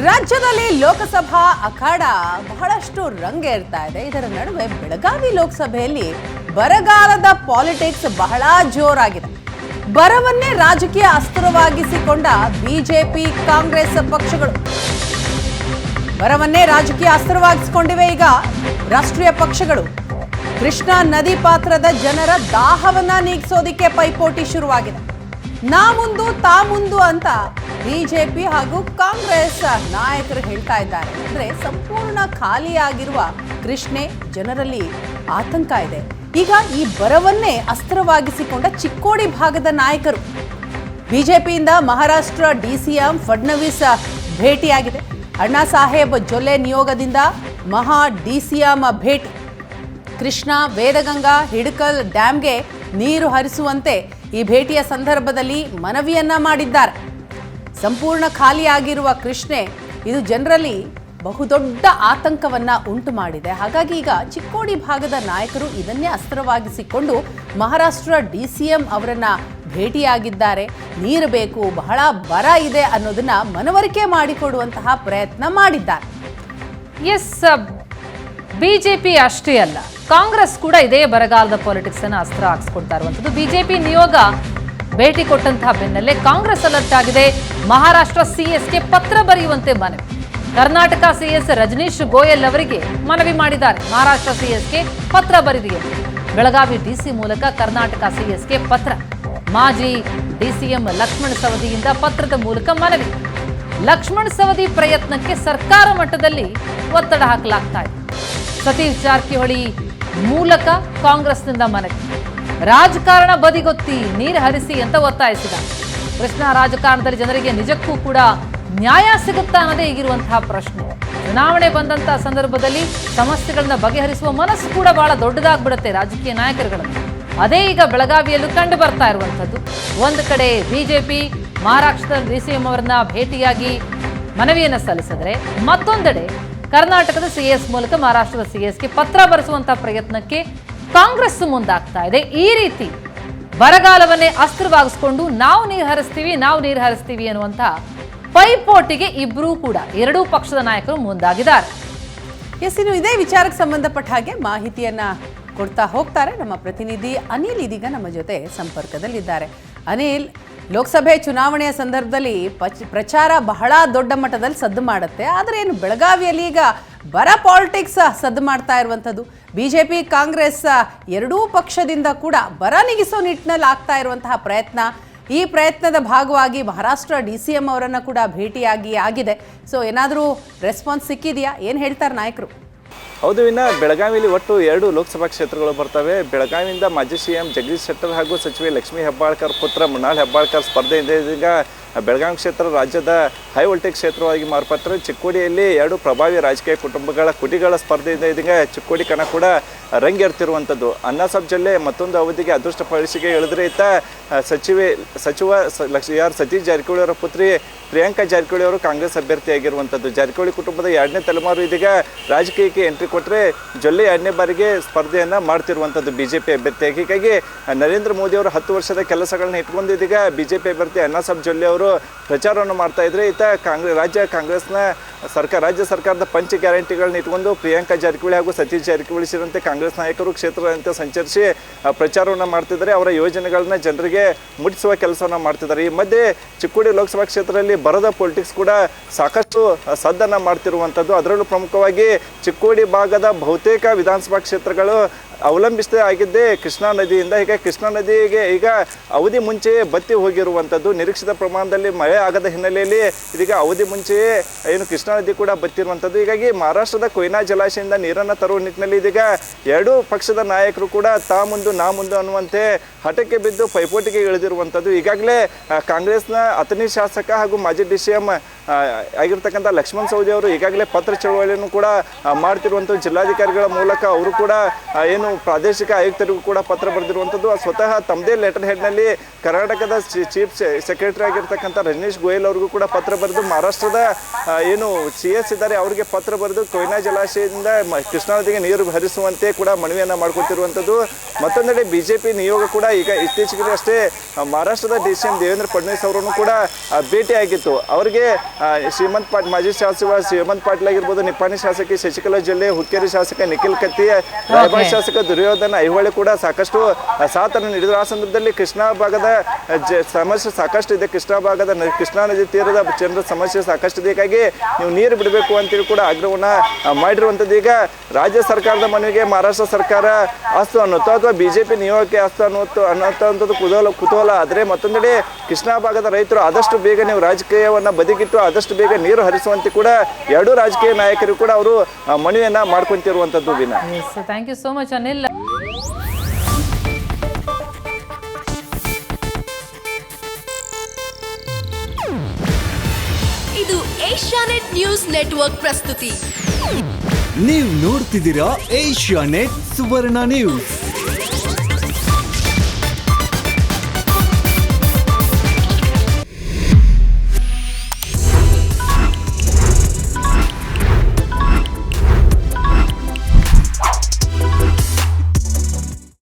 ರಾಜ್ಯದಲ್ಲಿ ಲೋಕಸಭಾ ಅಖಾಡ ಬಹಳಷ್ಟು ರಂಗೇರ್ತಾ ಇದೆ. ಇದರ ನಡುವೆ ಬೆಳಗಾವಿ ಲೋಕಸಭೆಯಲ್ಲಿ ಬರಗಾಲದ ಪಾಲಿಟಿಕ್ಸ್ ಬಹಳ ಜೋರಾಗಿದೆ. ಬರವನ್ನೇ ರಾಜಕೀಯ ಅಸ್ತ್ರವಾಗಿಸಿಕೊಂಡ ಬಿಜೆಪಿ ಕಾಂಗ್ರೆಸ್ ಪಕ್ಷಗಳು ಬರವನ್ನೇ ರಾಜಕೀಯ ಅಸ್ತ್ರವಾಗಿಸಿಕೊಂಡಿವೆ. ಈಗ ರಾಷ್ಟ್ರೀಯ ಪಕ್ಷಗಳು ಕೃಷ್ಣಾ ನದಿ ಪಾತ್ರದ ಜನರ ದಾಹವನ್ನ ನೀಗಿಸೋದಿಕ್ಕೆ ಪೈಪೋಟಿ ಶುರುವಾಗಿದೆ. ನಾ ಮುಂದು ತಾ ಮುಂದು ಅಂತ ಬಿಜೆಪಿ ಹಾಗೂ ಕಾಂಗ್ರೆಸ್ ನಾಯಕರು ಹೇಳ್ತಾ ಇದ್ದಾರೆ. ಅಂದ್ರೆ ಸಂಪೂರ್ಣ ಖಾಲಿಯಾಗಿರುವ ಕೃಷ್ಣೆ ಜನರಲ್ಲಿ ಆತಂಕ ಇದೆ. ಈಗ ಈ ಬರವನ್ನೇ ಅಸ್ತ್ರವಾಗಿಸಿಕೊಂಡ ಚಿಕ್ಕೋಡಿ ಭಾಗದ ನಾಯಕರು ಬಿಜೆಪಿಯಿಂದ ಮಹಾರಾಷ್ಟ್ರ ಡಿಸಿಎಂ ಫಡ್ನವೀಸ್ ಭೇಟಿಯಾಗಿದೆ. ಅಣ್ಣಾ ಸಾಹೇಬ್ ಜೊಲ್ಲೆ ನಿಯೋಗದಿಂದ ಮಹಾ ಡಿಸಿಎಂ ಭೇಟಿ. ಕೃಷ್ಣಾ ವೇದಗಂಗಾ ಹಿಡಕಲ್ ಡ್ಯಾಂಗೆ ನೀರು ಹರಿಸುವಂತೆ ಈ ಭೇಟಿಯ ಸಂದರ್ಭದಲ್ಲಿ ಮನವಿಯನ್ನ ಮಾಡಿದ್ದಾರೆ. ಸಂಪೂರ್ಣ ಖಾಲಿಯಾಗಿರುವ ಕೃಷ್ಣೆ ಇದು ಜನರಲ್ಲಿ ಬಹುದೊಡ್ಡ ಆತಂಕವನ್ನ ಉಂಟು ಮಾಡಿದೆ. ಹಾಗಾಗಿ ಈಗ ಚಿಕ್ಕೋಡಿ ಭಾಗದ ನಾಯಕರು ಇದನ್ನೇ ಅಸ್ತ್ರವಾಗಿಸಿಕೊಂಡು ಮಹಾರಾಷ್ಟ್ರ ಡಿಸಿಎಂ ಅವರನ್ನ ಭೇಟಿಯಾಗಿದ್ದಾರೆ. ನೀರು ಬೇಕು, ಬಹಳ ಬರ ಇದೆ ಅನ್ನೋದನ್ನ ಮನವರಿಕೆ ಮಾಡಿಕೊಡುವಂತಹ ಪ್ರಯತ್ನ ಮಾಡಿದ್ದಾರೆ. ಎಸ್, ಬಿಜೆಪಿ ಅಷ್ಟೇ ಅಲ್ಲ, ಕಾಂಗ್ರೆಸ್ ಕೂಡ ಇದೇ ಬರಗಾಲದ ಪಾಲಿಟಿಕ್ಸ್ ಅನ್ನು ಅಸ್ತ್ರ ಹಾಕಿಸ್ಕೊಳ್ತಾ ಇರುವಂಥದ್ದು. ಬಿಜೆಪಿ ನಿಯೋಗ ಭೇಟಿ ಕೊಟ್ಟಂತಹ ಬೆನ್ನಲ್ಲೇ ಕಾಂಗ್ರೆಸ್ ಅಲರ್ಟ್ ಆಗಿದೆ. ಮಹಾರಾಷ್ಟ್ರ ಸಿಎಸ್ಗೆ ಪತ್ರ ಬರೆಯುವಂತೆ ಮನವಿ. ಕರ್ನಾಟಕ ಸಿಎಸ್ ರಜನೀಶ್ ಗೋಯಲ್ ಅವರಿಗೆ ಮನವಿ ಮಾಡಿದ್ದಾರೆ. ಮಹಾರಾಷ್ಟ್ರ ಸಿಎಸ್ಗೆ ಪತ್ರ ಬರೆದಿದೆ. ಬೆಳಗಾವಿ ಡಿಸಿ ಮೂಲಕ ಕರ್ನಾಟಕ ಸಿಎಸ್ಗೆ ಪತ್ರ. ಮಾಜಿ ಡಿಸಿಎಂ ಲಕ್ಷ್ಮಣ ಸವದಿಯಿಂದ ಪತ್ರದ ಮೂಲಕ ಮನವಿ. ಲಕ್ಷ್ಮಣ ಸವದಿ ಪ್ರಯತ್ನಕ್ಕೆ ಸರ್ಕಾರ ಮಟ್ಟದಲ್ಲಿ ಒತ್ತಡ ಹಾಕಲಾಗ್ತಾ ಇದೆ. ಸತೀಶ್ ಜಾರಕಿಹೊಳಿ ಮೂಲಕ ಕಾಂಗ್ರೆಸ್ನಿಂದ ಮನವಿ. ರಾಜಕಾರಣ ಬದಿಗೊತ್ತಿ ನೀರು ಹರಿಸಿ ಅಂತ ಒತ್ತಾಯಿಸಿದ. ಕೃಷ್ಣಾ ರಾಜಕಾರಣದಲ್ಲಿ ಜನರಿಗೆ ನಿಜಕ್ಕೂ ಕೂಡ ನ್ಯಾಯ ಸಿಗುತ್ತಾ ಅನ್ನೋದೇ ಈಗಿರುವಂತಹ ಪ್ರಶ್ನೆ. ಚುನಾವಣೆ ಬಂದಂತಹ ಸಂದರ್ಭದಲ್ಲಿ ಸಮಸ್ಯೆಗಳನ್ನ ಬಗೆಹರಿಸುವ ಮನಸ್ಸು ಕೂಡ ಬಹಳ ದೊಡ್ಡದಾಗ್ಬಿಡುತ್ತೆ ರಾಜಕೀಯ ನಾಯಕರುಗಳನ್ನು. ಅದೇ ಈಗ ಬೆಳಗಾವಿಯಲ್ಲೂ ಕಂಡು ಬರ್ತಾ ಇರುವಂಥದ್ದು. ಒಂದು ಕಡೆ ಬಿಜೆಪಿ ಮಹಾರಾಷ್ಟ್ರದ ಡಿಸಿಎಂ ಅವರನ್ನ ಭೇಟಿಯಾಗಿ ಮನವಿಯನ್ನು ಸಲ್ಲಿಸಿದ್ರೆ, ಮತ್ತೊಂದೆಡೆ ಕರ್ನಾಟಕದ ಸಿಎಸ್ ಮೂಲಕ ಮಹಾರಾಷ್ಟ್ರದ ಸಿಎಸ್ಗೆ ಪತ್ರ ಬರೆಸುವಂತಹ ಪ್ರಯತ್ನಕ್ಕೆ ಕಾಂಗ್ರೆಸ್ ಮುಂದಾಗ್ತಾ ಇದೆ. ಈ ರೀತಿ ಬರಗಾಲವನ್ನೇ ಅಸ್ತ್ರವಾಗಿಸ್ಕೊಂಡು ನಾವು ನೀರು ಹರಿಸ್ತೀವಿ ಅನ್ನುವಂತಹ ಪೈಪೋಟಿಗೆ ಎರಡೂ ಪಕ್ಷದ ನಾಯಕರು ಮುಂದಾಗಿದ್ದಾರೆ. ಎಸ್, ಇನ್ನು ಇದೇ ವಿಚಾರಕ್ಕೆ ಸಂಬಂಧಪಟ್ಟ ಹಾಗೆ ಮಾಹಿತಿಯನ್ನ ಕೊಡ್ತಾ ಹೋಗ್ತಾರೆ ನಮ್ಮ ಪ್ರತಿನಿಧಿ ಅನಿಲ್. ಇದೀಗ ನಮ್ಮ ಜೊತೆ ಸಂಪರ್ಕದಲ್ಲಿದ್ದಾರೆ. ಅನಿಲ್, ಲೋಕಸಭೆ ಚುನಾವಣೆಯ ಸಂದರ್ಭದಲ್ಲಿ ಪ್ರಚಾರ ಬಹಳ ದೊಡ್ಡ ಮಟ್ಟದಲ್ಲಿ ಸದ್ದು ಮಾಡುತ್ತೆ. ಆದರೆ ಏನು ಬೆಳಗಾವಿಯಲ್ಲಿ ಈಗ ಬರ ಪಾಲಿಟಿಕ್ಸ್ ಸದ್ದು ಮಾಡ್ತಾ ಇರುವಂಥದ್ದು. ಬಿಜೆಪಿ ಕಾಂಗ್ರೆಸ್ ಎರಡೂ ಪಕ್ಷದಿಂದ ಕೂಡ ಬರ ನೀಗಿಸೋ ನಿಟ್ಟಿನಲ್ಲಿ ಆಗ್ತಾ ಇರುವಂತಹ ಪ್ರಯತ್ನ. ಈ ಪ್ರಯತ್ನದ ಭಾಗವಾಗಿ ಮಹಾರಾಷ್ಟ್ರ ಡಿಸಿಎಂ ಅವರನ್ನು ಕೂಡ ಭೇಟಿಯಾಗಿ ಆಗಿದೆ. ಸೊ ಏನಾದರೂ ರೆಸ್ಪಾನ್ಸ್ ಸಿಕ್ಕಿದೆಯಾ? ಏನು ಹೇಳ್ತಾರೆ ನಾಯಕರು? ಹೌದು, ಇನ್ನು ಬೆಳಗಾವಿಯಲ್ಲಿ ಒಟ್ಟು 2 ಲೋಕಸಭಾ ಕ್ಷೇತ್ರಗಳು ಬರ್ತವೆ. ಬೆಳಗಾವಿಯಿಂದ ಮಾಜಿ ಸಿಎಂ ಜಗದೀಶ್ ಶೆಟ್ಟರ್ ಹಾಗೂ ಸಚಿವೆ ಲಕ್ಷ್ಮೀ ಹೆಬ್ಬಾಳ್ಕರ್ ಪುತ್ರ ಮೃಣಾಲ್ ಹೆಬ್ಬಾಳ್ಕರ್ ಸ್ಪರ್ಧೆಯಿಂದ ಈಗ ಬೆಳಗಾವಿ ಕ್ಷೇತ್ರ ರಾಜ್ಯದ ಹೈ ವೋಲ್ಟೇಜ್ ಕ್ಷೇತ್ರವಾಗಿ ಮಾರ್ಪಟ್ಟರೆ. ಚಿಕ್ಕೋಡಿಯಲ್ಲಿ 2 ಪ್ರಭಾವಿ ರಾಜಕೀಯ ಕುಟುಂಬಗಳ ಕುಟಿಗಳ ಸ್ಪರ್ಧೆಯಿಂದ ಇದೀಗ ಚಿಕ್ಕೋಡಿ ಕಣ ಕೂಡ ರಂಗೇರ್ತಿರುವಂಥದ್ದು. ಅಣ್ಣಾ ಸಾಹೇಬ್ ಜೊಲ್ಲೆ ಮತ್ತೊಂದು ಅವಧಿಗೆ ಅದೃಷ್ಟ ಪರೀಕ್ಷೆಗೆ ಇಳಿದ್ರೆ ಇತ್ತ ಸಚಿವ ಸತೀಶ್ ಜಾರಕಿಹೊಳಿ ಅವರ ಪುತ್ರಿ ಪ್ರಿಯಾಂಕಾ ಜಾರಕಿಹೊಳಿ ಅವರು ಕಾಂಗ್ರೆಸ್ ಅಭ್ಯರ್ಥಿಯಾಗಿರುವಂಥದ್ದು. ಜಾರಕಿಹೊಳಿ ಕುಟುಂಬದ 2ನೇ ತಲೆಮಾರು ಇದೀಗ ರಾಜಕೀಯಕ್ಕೆ ಎಂಟ್ರಿ ಕೊಟ್ಟರೆ ಜೊಲ್ಲೆ 2ನೇ ಬಾರಿಗೆ ಸ್ಪರ್ಧೆಯನ್ನು ಮಾಡ್ತಿರುವಂಥದ್ದು ಬಿಜೆಪಿ ಅಭ್ಯರ್ಥಿಯಾಗಿ. ಹೀಗಾಗಿ ನರೇಂದ್ರ ಮೋದಿ ಅವರು 10 ವರ್ಷದ ಕೆಲಸಗಳನ್ನ ಇಟ್ಕೊಂಡು ಇದೀಗ ಬಿಜೆಪಿ ಅಭ್ಯರ್ಥಿ ಅಣ್ಣಾ ಸಾಹೇಬ್ ಜೊಲ್ಲೆ ಅವರು ಪ್ರಚಾರವನ್ನು ಮಾಡ್ತಾ ಇದ್ರೆ, ಈತ ಕಾಂಗ್ರೆಸ್ನ ರಾಜ್ಯ ಸರ್ಕಾರದ ಪಂಚ ಗ್ಯಾರಂಟಿಗಳನ್ನ ಇಟ್ಕೊಂಡು ಪ್ರಿಯಾಂಕಾ ಜಾರಕಿಹೊಳಿ ಹಾಗೂ ಸತೀಶ್ ಜಾರಕಿಹೊಳಿ ಸೇರಿದಂತೆ ಕಾಂಗ್ರೆಸ್ ನಾಯಕರು ಕ್ಷೇತ್ರದಂತೆ ಸಂಚರಿಸಿ ಪ್ರಚಾರವನ್ನು ಮಾಡ್ತಿದ್ದಾರೆ. ಅವರ ಯೋಜನೆಗಳನ್ನ ಜನರಿಗೆ ಮುಟ್ಟಿಸುವ ಕೆಲಸವನ್ನು ಮಾಡ್ತಿದ್ದಾರೆ. ಈ ಮಧ್ಯೆ ಚಿಕ್ಕೋಡಿ ಲೋಕಸಭಾ ಕ್ಷೇತ್ರದಲ್ಲಿ ಬರದ ಪೊಲಿಟಿಕ್ಸ್ ಕೂಡ ಸಾಕಷ್ಟು ಸದ್ದನ್ನು ಮಾಡ್ತಿರುವಂಥದ್ದು. ಅದರಲ್ಲೂ ಪ್ರಮುಖವಾಗಿ ಚಿಕ್ಕೋಡಿ ಭಾಗದ ಬಹುತೇಕ ವಿಧಾನಸಭಾ ಕ್ಷೇತ್ರಗಳು ಅವಲಂಬಿಸದೇ ಆಗಿದ್ದೇ ಕೃಷ್ಣಾ ನದಿಯಿಂದ. ಈಗ ಕೃಷ್ಣಾ ನದಿಗೆ ಈಗ ಅವಧಿ ಮುಂಚೆಯೇ ಬತ್ತಿ ಹೋಗಿರುವಂಥದ್ದು. ನಿರೀಕ್ಷಿತ ಪ್ರಮಾಣದಲ್ಲಿ ಮಳೆ ಆಗದ ಹಿನ್ನೆಲೆಯಲ್ಲಿ ಇದೀಗ ಅವಧಿ ಮುಂಚೆಯೇ ಏನು ಕೃಷ್ಣಾ ನದಿ ಕೂಡ ಬತ್ತಿರುವಂಥದ್ದು. ಹೀಗಾಗಿ ಮಹಾರಾಷ್ಟ್ರದ ಕೊಯ್ನಾ ಜಲಾಶಯದಿಂದ ನೀರನ್ನು ತರುವ ನಿಟ್ಟಿನಲ್ಲಿ ಇದೀಗ 2 ಪಕ್ಷದ ನಾಯಕರು ಕೂಡ ತಾ ಮುಂದು ನಾ ಮುಂದು ಅನ್ನುವಂತೆ ಹಠಕ್ಕೆ ಬಿದ್ದು ಪೈಪೋಟಿಗೆ ಇಳಿದಿರುವಂಥದ್ದು. ಈಗಾಗಲೇ ಕಾಂಗ್ರೆಸ್ನ ಅಥಣಿ ಶಾಸಕ ಹಾಗೂ ಮಾಜಿ ಡಿಸಿಎಂ ಆಗಿರ್ತಕ್ಕಂಥ ಲಕ್ಷ್ಮಣ ಸವದಿ ಅವರು ಈಗಾಗಲೇ ಪತ್ರ ಚಳವಳಿಯನ್ನು ಕೂಡ ಮಾಡ್ತಿರುವಂಥದ್ದು. ಜಿಲ್ಲಾಧಿಕಾರಿಗಳ ಮೂಲಕ ಅವರು ಕೂಡ ಏನು ಪ್ರಾದೇಶಿಕ ಆಯುಕ್ತರಿಗೂ ಕೂಡ ಪತ್ರ ಬರೆದಿರುವಂಥದ್ದು. ಸ್ವತಃ ತಮ್ಮದೇ ಲೆಟರ್ ಹೆಡ್ನಲ್ಲಿ ಕರ್ನಾಟಕದ ಚೀಫ್ ಸೆಕ್ರೆಟರಿ ಆಗಿರ್ತಕ್ಕಂಥ ರಜನೀಶ್ ಗೋಯಲ್ ಅವ್ರಿಗೂ ಕೂಡ ಪತ್ರ ಬರೆದು ಮಹಾರಾಷ್ಟ್ರದ ಏನು CS ಇದ್ದಾರೆ ಅವರಿಗೆ ಪತ್ರ ಬರೆದು ಕೊಯ್ನಾ ಜಲಾಶಯದಿಂದ ಕೃಷ್ಣಾ ನದಿಗೆ ನೀರು ಹರಿಸುವಂತೆ ಕೂಡ ಮನವಿಯನ್ನು ಮಾಡ್ಕೊತಿರುವಂಥದ್ದು. ಮತ್ತೊಂದೆಡೆ BJP ನಿಯೋಗ ಕೂಡ ಈಗ ಇತ್ತೀಚೆಗೆ ಅಷ್ಟೇ ಮಹಾರಾಷ್ಟ್ರದ DCM ದೇವೇಂದ್ರ ಫಡ್ನವೀಸ್ ಅವರನ್ನು ಕೂಡ ಭೇಟಿಯಾಗಿತ್ತು. ಅವರಿಗೆ ಮಾಜಿ ಶಾಸಕ ಶ್ರೀಮಂತ್ ಪಾಟೀಲ್ ಆಗಿರ್ಬೋದು, ನಿಪ್ಪಾಣಿ ಶಾಸಕಿ ಶಶಿಕಲಾ ಜೊಲ್ಲೆ, ಹುಕ್ಕೇರಿ ಶಾಸಕ ನಿಖಿಲ್ ಕತ್ತಿ, ರಾಯಬಾಗ್ ಶಾಸಕ ದುರ್ಯೋಧನ ಐಹೊಳೆ ಕೂಡ ಸಾಕಷ್ಟು ಸಾಥನ್ನು ನೀಡಿದರು. ಆ ಸಂದರ್ಭದಲ್ಲಿ ಕೃಷ್ಣಾ ಭಾಗದ ಸಮಸ್ಯೆ ಸಾಕಷ್ಟು ಇದೆ. ಕೃಷ್ಣಾ ನದಿ ತೀರದ ಜನರ ಸಮಸ್ಯೆ ಸಾಕಷ್ಟು ಇದೆ. ಹೀಗಾಗಿ ನೀವು ನೀರು ಬಿಡಬೇಕು ಅಂತೇಳಿ ಕೂಡ ಆಗ್ರಹವನ್ನು ಮಾಡಿರುವಂಥದ್ದು. ಈಗ ರಾಜ್ಯ ಸರ್ಕಾರದ ಮನವಿಗೆ ಮಹಾರಾಷ್ಟ್ರ ಸರ್ಕಾರ ಅಸ್ತು ಅನ್ನುತ್ತೋ ಅಥವಾ BJP ನಿಯೋಗಕ್ಕೆ ಅಸ್ತು ಅನ್ನುವಂಥದ್ದು ಕುತೂಹಲ ಆದರೆ, ಮತ್ತೊಂದೆಡೆ ಕೃಷ್ಣಾ ಭಾಗದ ರೈತರು ಆದಷ್ಟು ಬೇಗ ನೀವು ರಾಜಕೀಯವನ್ನು ಬದಿಗಿಟ್ಟು ಆದಷ್ಟು ಬೇಗ ನೀರು ಹರಿಸುವಂತೆ ಕೂಡ ಎರಡೂ ರಾಜಕೀಯ ನಾಯಕರು ಕೂಡ ಅವರು ಮನವಿಯನ್ನ ಮಾಡ್ಕೊಂತಿರುವಂಥದ್ದು. ವಿನಾ, thank you so much Anil. ಇದು ಏಷ್ಯಾನೆಟ್ ನ್ಯೂಸ್ ನೆಟ್ವರ್ಕ್ ಪ್ರಸ್ತುತಿ. ನೀವು ನೋಡ್ತಿದ್ದೀರಾ ಏಷ್ಯಾನೆಟ್ ಸುವರ್ಣ ನ್ಯೂಸ್.